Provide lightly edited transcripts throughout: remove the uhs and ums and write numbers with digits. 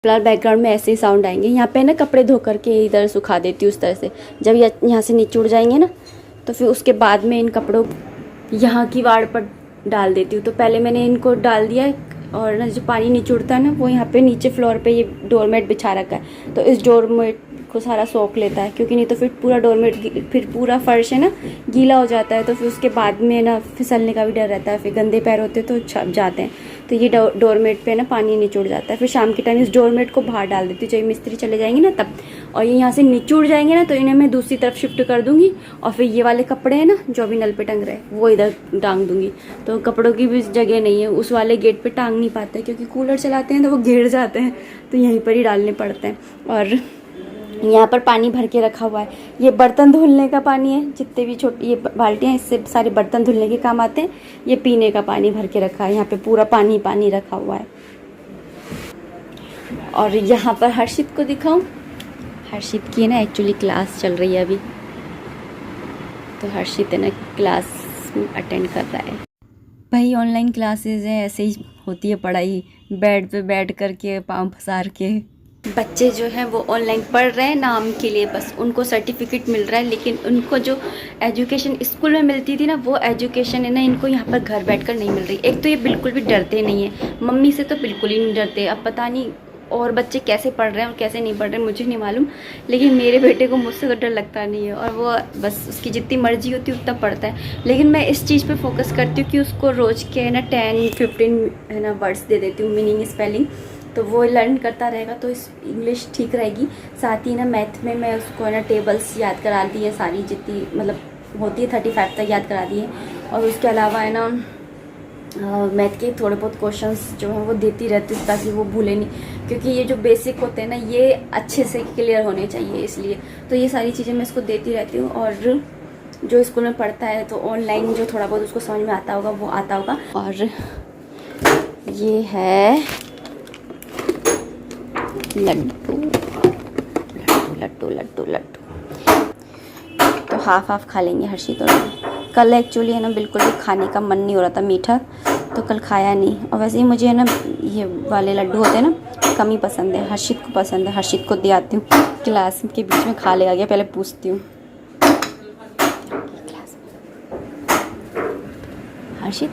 फिलहाल बैकग्राउंड में ऐसे ही साउंड आएंगे। यहाँ पे ना कपड़े धो करके इधर सुखा देती हूँ उस तरह से। जब यहाँ से नीचे उड़ जाएंगे ना तो फिर उसके बाद में इन कपड़ों यहाँ की वाड़ पर डाल देती हूँ। तो पहले मैंने इनको डाल दिया और ना जो पानी नीचे उड़ता है ना वो यहाँ पे नीचे फ्लोर पे ये डोरमेट बिछा रखा है। तो इस डोरमेट को सारा सोख लेता है, क्योंकि नहीं तो फिर पूरा डोरमेट फिर पूरा फर्श है ना गीला हो जाता है। तो फिर उसके बाद में ना फिसलने का भी डर रहता है, फिर गंदे पैर होते तो छप जाते हैं। तो ये डोरमेट पे ना पानी नीचे उड़ जाता है। फिर शाम के टाइम इस डोरमेट को बाहर डाल देती हूँ जब मिस्त्री चले जाएंगे ना तब। और ये यहाँ से नीचे उड़ जाएंगे ना तो इन्हें मैं दूसरी तरफ शिफ्ट कर दूँगी। और फिर ये वाले कपड़े हैं ना जो अभी नल पे टंग रहे हैं वो इधर टांग दूँगी। तो कपड़ों की भी जगह नहीं है, उस वाले गेट पे टांग नहीं पाते क्योंकि कूलर चलाते हैं तो वो गिर जाते हैं, तो यहीं पर ही डालने पड़ते हैं। और यहाँ पर पानी भर के रखा हुआ है, ये बर्तन धुलने का पानी है। जितने भी छोटी ये बाल्टियाँ इससे सारे बर्तन धुलने के काम आते हैं। ये पीने का पानी भर के रखा है, यहाँ पे पूरा पानी पानी रखा हुआ है। और यहाँ पर हर्षित को दिखाऊं, हर्षित की है ना एक्चुअली क्लास चल रही है अभी, तो हर्षित है ना क्लास अटेंड कर रहा है। भाई ऑनलाइन क्लासेज हैं, ऐसे ही होती है पढ़ाई, बेड पे बैठ करके पाँव पसार के। बच्चे जो हैं वो ऑनलाइन पढ़ रहे हैं नाम के लिए, बस उनको सर्टिफिकेट मिल रहा है, लेकिन उनको जो एजुकेशन स्कूल में मिलती थी ना वो एजुकेशन है ना इनको यहाँ पर घर बैठकर नहीं मिल रही। एक तो ये बिल्कुल भी डरते नहीं है, मम्मी से तो बिल्कुल ही नहीं डरते। अब पता नहीं और बच्चे कैसे पढ़ रहे हैं और कैसे नहीं पढ़ रहे हैं मुझे नहीं मालूम, लेकिन मेरे बेटे को मुझसे तो डर लगता नहीं है। और वो बस उसकी जितनी मर्जी होती है उतना पढ़ता है। लेकिन मैं इस चीज़ पे फोकस करती हूँ कि उसको रोज़ के है ना 10-15 है ना वर्ड्स दे देती हूँ, मीनिंग स्पेलिंग, तो वो लर्न करता रहेगा तो इस इंग्लिश ठीक रहेगी। साथ ही ना मैथ में मैं उसको है ना टेबल्स याद करा दी है सारी, जितनी मतलब होती है 35 तक याद करा दी है। और उसके अलावा है ना मैथ के थोड़े बहुत क्वेश्चंस जो हैं वो देती रहती हूँ ताकि वो भूले नहीं, क्योंकि ये जो बेसिक होते हैं ना ये अच्छे से क्लियर होने चाहिए, इसलिए तो ये सारी चीज़ें मैं इसको देती रहती हूँ। और जो स्कूल में पढ़ता है तो ऑनलाइन जो थोड़ा बहुत उसको समझ में आता होगा वो आता होगा। और ये है लड्डू लड्डू लड्डू लड्डू लड्डू, तो हाफ खा लेंगे हर्षित और कल एक्चुअली है ना बिल्कुल भी खाने का मन नहीं हो रहा था मीठा, तो कल खाया नहीं। और वैसे ही मुझे है ना ये वाले लड्डू होते हैं ना कम ही पसंद है, हर्षित को पसंद है, हर्षित को दे आती हूँ। क्लास के बीच में खा लेगा क्या, पहले पूछती हूँ। हर्षित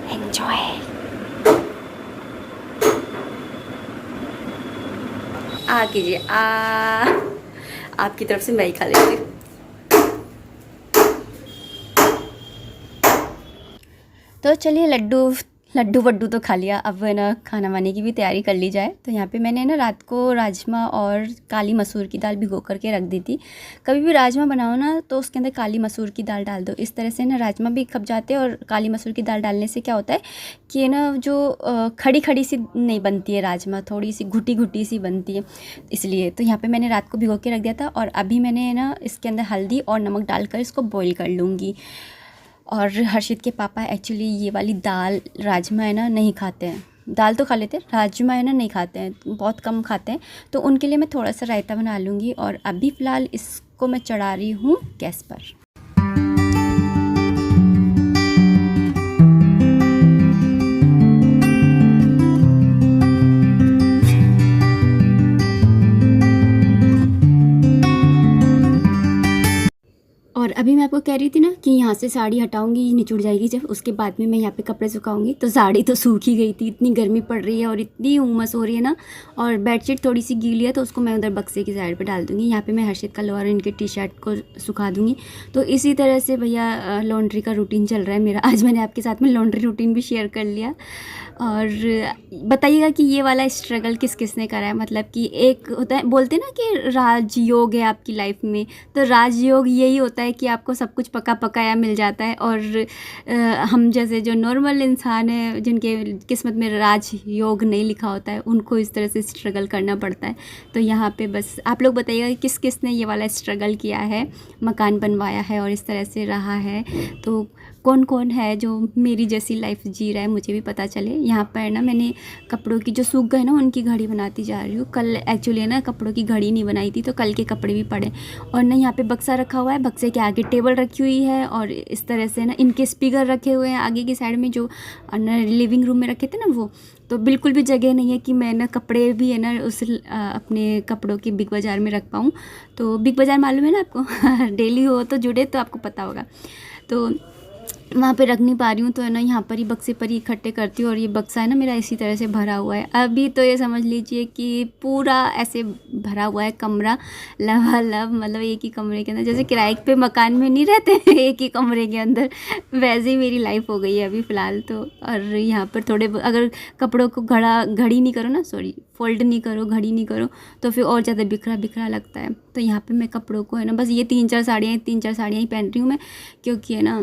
एंजॉय। आ कीजिए आपकी तरफ से मैं ही खा लेती हूँ। तो चलिए लड्डू वड्डू तो खा लिया, अब है ना खाना वाने की भी तैयारी कर ली जाए। तो यहाँ पे मैंने ना रात को राजमा और काली मसूर की दाल भिगो करके रख दी थी। कभी भी राजमा बनाओ ना तो उसके अंदर काली मसूर की दाल डाल दो, इस तरह से ना राजमा भी खप जाते हैं। और काली मसूर की दाल डालने से क्या होता है कि ना जो खड़ी खड़ी सी नहीं बनती है राजमा, थोड़ी सी घुटी घुटी सी बनती है, इसलिए। तो यहाँ पर मैंने रात को भिगो के रख दिया था और अभी मैंने ना इसके अंदर हल्दी और नमक डालकर इसको बॉईल कर लूँगी। और हर्षित के पापा एक्चुअली ये वाली दाल राजमा है ना नहीं खाते हैं, दाल तो खा लेते हैं, राजमा है ना नहीं खाते हैं, बहुत कम खाते हैं। तो उनके लिए मैं थोड़ा सा रायता बना लूँगी। और अभी फ़िलहाल इसको मैं चढ़ा रही हूँ गैस पर। और अभी मैं आपको कह रही थी ना कि यहाँ से साड़ी हटाऊंगी, निचुड़ जाएगी जब, उसके बाद में मैं यहाँ पे कपड़े सुखाऊंगी। तो साड़ी तो सूख ही गई थी, इतनी गर्मी पड़ रही है और इतनी उमस हो रही है ना, और बेडशीट थोड़ी सी गीली है तो उसको मैं उधर बक्से की साइड पे डाल दूँगी। यहाँ पे मैं हर्षित का लोअर इनके टी शर्ट को सुखा दूँगी। तो इसी तरह से भैया लॉन्ड्री का रूटीन चल रहा है मेरा। आज मैंने आपके साथ में लॉन्ड्री रूटीन भी शेयर कर लिया। और बताइएगा कि ये वाला स्ट्रगल किस किस ने करा है, मतलब कि एक होता है बोलते हैं ना कि राजयोग है आपकी लाइफ में, तो राजयोग यही होता है कि आपको सब कुछ पका पकाया मिल जाता है। और हम जैसे जो नॉर्मल इंसान है जिनके किस्मत में राजयोग नहीं लिखा होता है उनको इस तरह से स्ट्रगल करना पड़ता है। तो यहाँ पे बस आप लोग बताइएगा किस किस ने ये वाला स्ट्रगल किया है, मकान बनवाया है और इस तरह से रहा है। तो कौन कौन है जो मेरी जैसी लाइफ जी रहा है, मुझे भी पता चले। यहाँ पर ना मैंने कपड़ों की जो सूख गए ना उनकी घड़ी बनाती जा रही हूँ। कल एक्चुअली ना कपड़ों की घड़ी नहीं बनाई थी, तो कल के कपड़े भी पड़े। और ना यहाँ पे बक्सा रखा हुआ है, बक्से के आगे टेबल रखी हुई है, और इस तरह से ना इनके स्पीकर रखे हुए हैं आगे की साइड में, जो लिविंग रूम में रखे थे ना वो। तो बिल्कुल भी जगह नहीं है कि मैं ना कपड़े भी है ना उस अपने कपड़ों की बिग बाज़ार में रख पाऊँ। तो बिग बाज़ार मालूम है ना आपको डेली हो तो जुड़े तो आपको पता होगा। तो वहाँ पे रख नहीं पा रही हूँ, तो है ना यहाँ पर ही बक्से पर ही इकट्ठे करती हूँ। और ये बक्सा है ना मेरा इसी तरह से भरा हुआ है। अभी तो ये समझ लीजिए कि पूरा ऐसे भरा हुआ है कमरा, लबालब, मतलब एक ही कमरे के अंदर, जैसे किराए पे मकान में नहीं रहते एक ही कमरे के अंदर, वैसे ही मेरी लाइफ हो गई है अभी फ़िलहाल तो। और यहाँ पर थोड़े अगर कपड़ों को घड़ी नहीं करो ना, सॉरी फोल्ड नहीं करो, घड़ी नहीं करो, तो फिर और ज़्यादा बिखरा बिखरा लगता है। तो यहाँ पर मैं कपड़ों को है ना बस ये 3-4 साड़ियाँ ही पहन रही हूँ मैं, क्योंकि है ना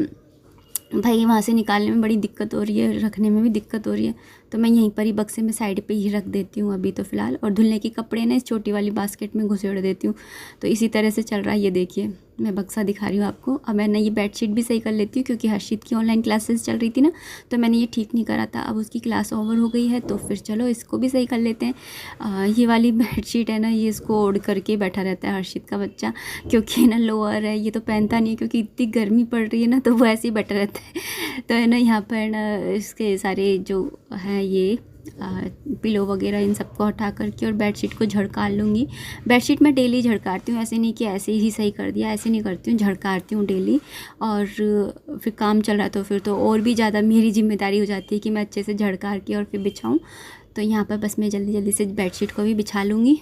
भाई वहाँ से निकालने में बड़ी दिक्कत हो रही है, रखने में भी दिक्कत हो रही है। तो मैं यहीं पर ही बक्से में साइड पे ही रख देती हूँ अभी तो फ़िलहाल। और धुलने के कपड़े ना इस छोटी वाली बास्केट में घुसेड़ देती हूँ। तो इसी तरह से चल रहा है। ये देखिए मैं बक्सा दिखा रही हूँ आपको। अब मैंने ये बेडशीट भी सही कर लेती हूँ, क्योंकि हर्षित की ऑनलाइन क्लासेस चल रही थी ना, तो मैंने ये ठीक नहीं करा था। अब उसकी क्लास ओवर हो गई है, तो फिर चलो इसको भी सही कर लेते हैं। ये वाली बेडशीट है ना, ये इसको ओढ़ करके बैठा रहता है हर्षित का बच्चा, क्योंकि ना लोअर है, ये तो पहनता नहीं है, क्योंकि इतनी गर्मी पड़ रही है ना, तो वो ऐसे ही बैठा रहता है। तो है ना यहाँ पर ना इसके सारे जो हैं ये पिलो वगैरह इन सबको हटा करके और बेडशीट को झड़कार लूँगी। बेडशीट मैं डेली झड़कारती हूँ, ऐसे नहीं कि ऐसे ही सही कर दिया, ऐसे नहीं करती हूँ, झड़कारती हूँ डेली। और फिर काम चल रहा तो फिर तो और भी ज़्यादा मेरी जिम्मेदारी हो जाती है कि मैं अच्छे से झड़कार के और फिर बिछाऊँ। तो यहाँ पर बस मैं जल्दी जल्दी से बेडशीट को भी बिछा लूँगी।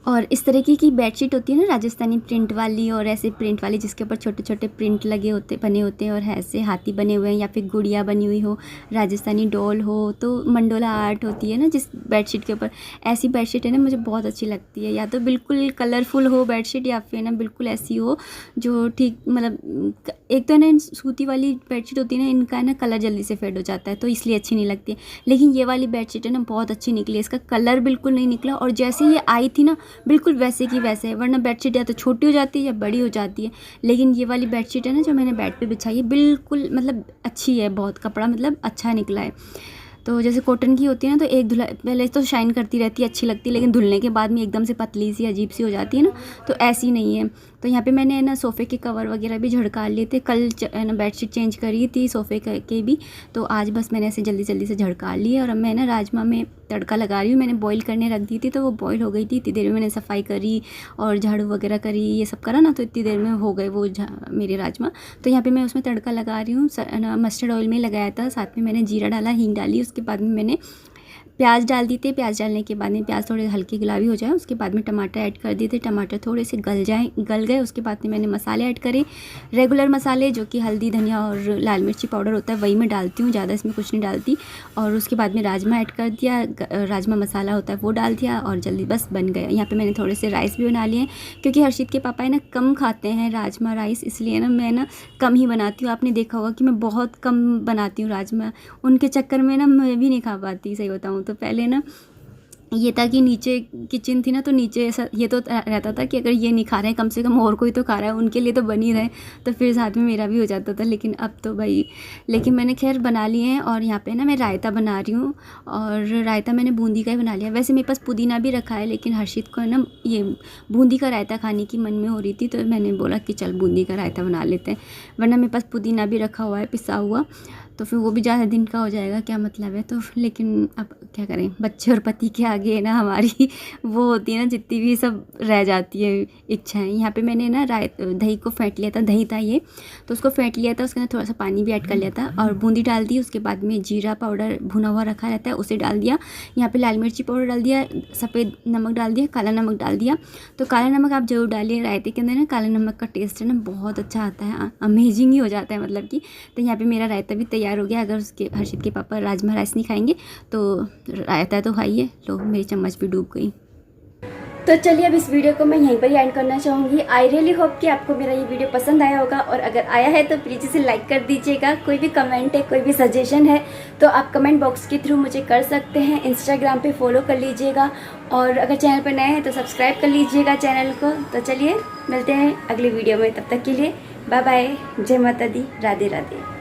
और इस तरीके की बेडशीट होती है ना राजस्थानी प्रिंट वाली, और ऐसे प्रिंट वाली जिसके ऊपर छोटे छोटे प्रिंट लगे होते बने होते हैं, और ऐसे हाथी बने हुए हैं या फिर गुड़िया बनी हुई हो, राजस्थानी डॉल हो, तो मंडोला आर्ट होती है ना जिस बेडशीट के ऊपर, ऐसी बेडशीट है ना मुझे बहुत अच्छी लगती है। या तो बिल्कुल कलरफुल हो बेडशीट, या फिर ना बिल्कुल ऐसी हो जो ठीक, मतलब एक तो ना सूती वाली बेडशीट होती है ना, इनका ना कलर जल्दी से फेड हो जाता है, तो इसलिए अच्छी नहीं लगती है। लेकिन ये वाली बेडशीट है ना बहुत अच्छी निकली, इसका कलर बिल्कुल नहीं निकला, और जैसे ये आई थी ना बिल्कुल वैसे की वैसे है। वरना बेडशीट या तो छोटी हो जाती है या बड़ी हो जाती है, लेकिन ये वाली बेडशीट है ना जो मैंने बेड पे बिछाई है बिल्कुल मतलब अच्छी है, बहुत कपड़ा मतलब अच्छा निकला है। तो जैसे कॉटन की होती है ना, तो एक धुला पहले तो शाइन करती रहती है, अच्छी लगती है, लेकिन धुलने के बाद में एकदम से पतली सी अजीब सी हो जाती है ना, तो ऐसी नहीं है। तो यहाँ पे मैंने ना सोफ़े के कवर वगैरह भी झड़का लिए थे, कल ना बेडशीट चेंज करी थी सोफ़े के भी, तो आज बस मैंने ऐसे जल्दी जल्दी से झड़का लिए। और अब मैं ना राजमा में तड़का लगा रही हूँ। मैंने बॉईल करने रख दी थी, तो वो बॉईल हो गई थी, इतनी देर में मैंने सफाई करी और झाड़ू वगैरह करी, ये सब करा ना, तो इतनी देर में हो गए वो मेरे राजमा। तो यहाँ पे मैं उसमें तड़का लगा रही हूँ, मस्टर्ड ऑयल में लगाया था, साथ में मैंने जीरा डाला, हींग डाली, उसके बाद में मैंने प्याज डाल दी थी। प्याज डालने के बाद में प्याज थोड़े हल्के गुलाबी हो जाए, उसके बाद में टमाटर ऐड कर दिए थे, टमाटर थोड़े से गल गए, उसके बाद में मैंने मसाले ऐड करे, रेगुलर मसाले जो कि हल्दी, धनिया और लाल मिर्ची पाउडर होता है वही मैं डालती हूँ, ज़्यादा इसमें कुछ नहीं डालती। और उसके बाद में राजमा ऐड कर दिया, राजमा मसाला होता है वो डाल दिया, और जल्दी बस बन गया। यहाँ पर मैंने थोड़े से राइस भी बना लिए हैं, क्योंकि हर्षित के पापा है ना कम खाते हैं राजमा राइस, इसलिए ना मैं ना कम ही बनाती हूँ। आपने देखा होगा कि मैं बहुत कम बनाती हूँ राजमा, उनके चक्कर में ना मैं भी नहीं खा पाती, सही बताऊँ तो। पहले ना ये था कि नीचे किचन थी ना, तो नीचे ऐसा ये तो रहता था कि अगर ये नहीं खा रहे हैं कम से कम और कोई तो खा रहा है, उनके लिए तो बन ही रहे, तो फिर साथ में मेरा भी हो जाता था। लेकिन अब तो भाई, लेकिन मैंने खैर बना लिए हैं। और यहाँ पे ना मैं रायता बना रही हूँ, और रायता मैंने बूंदी का ही बना लिया। वैसे मेरे पास पुदीना भी रखा है, लेकिन हर्षित को है ना ये बूंदी का रायता खाने की मन में हो रही थी, तो मैंने बोला कि चल बूंदी का रायता बना लेते हैं। वरना मेरे पास पुदीना भी रखा हुआ है पिसा हुआ, तो फिर वो भी ज़्यादा दिन का हो जाएगा, क्या मतलब है। तो लेकिन अब क्या करें, बच्चे और पति के आगे ना हमारी वो होती है ना, जितनी भी सब रह जाती है इच्छाएं। यहाँ पे मैंने ना दही को फेंट लिया था, दही था ये, तो उसको फेंट लिया था, उसके अंदर थोड़ा सा पानी भी ऐड कर लिया था, और बूंदी डाल दी। उसके बाद में जीरा पाउडर भुना हुआ रखा रहता है उसे डाल दिया, यहाँ पर लाल मिर्ची पाउडर डाल दिया, सफ़ेद नमक डाल दिया, काला नमक डाल दिया। तो काला नमक आप जरूर डालिए, रायते के अंदर ना काला नमक का टेस्ट है ना बहुत अच्छा आता है, अमेजिंग ही हो जाता है मतलब कि। तो यहाँ पर मेरा रायता भी तैयार हो गया। अगर उसके हर्षित के पापा राजमा राइस नहीं खाएंगे तो रायता तो खाइए। लो मेरी चम्मच भी डूब गई। तो चलिए अब इस वीडियो को मैं यहीं पर ही एंड करना चाहूँगी। आई रियली होप कि आपको मेरा ये वीडियो पसंद आया होगा, और अगर आया है तो प्लीज़ इसे लाइक कर दीजिएगा। कोई भी कमेंट है, कोई भी सजेशन है तो आप कमेंट बॉक्स के थ्रू मुझे कर सकते हैं। इंस्टाग्राम पे फॉलो कर लीजिएगा, और अगर चैनल पर नए हैं तो सब्सक्राइब कर लीजिएगा चैनल को। तो चलिए मिलते हैं अगली वीडियो में, तब तक के लिए बाय बाय, जय माता दी, राधे राधे।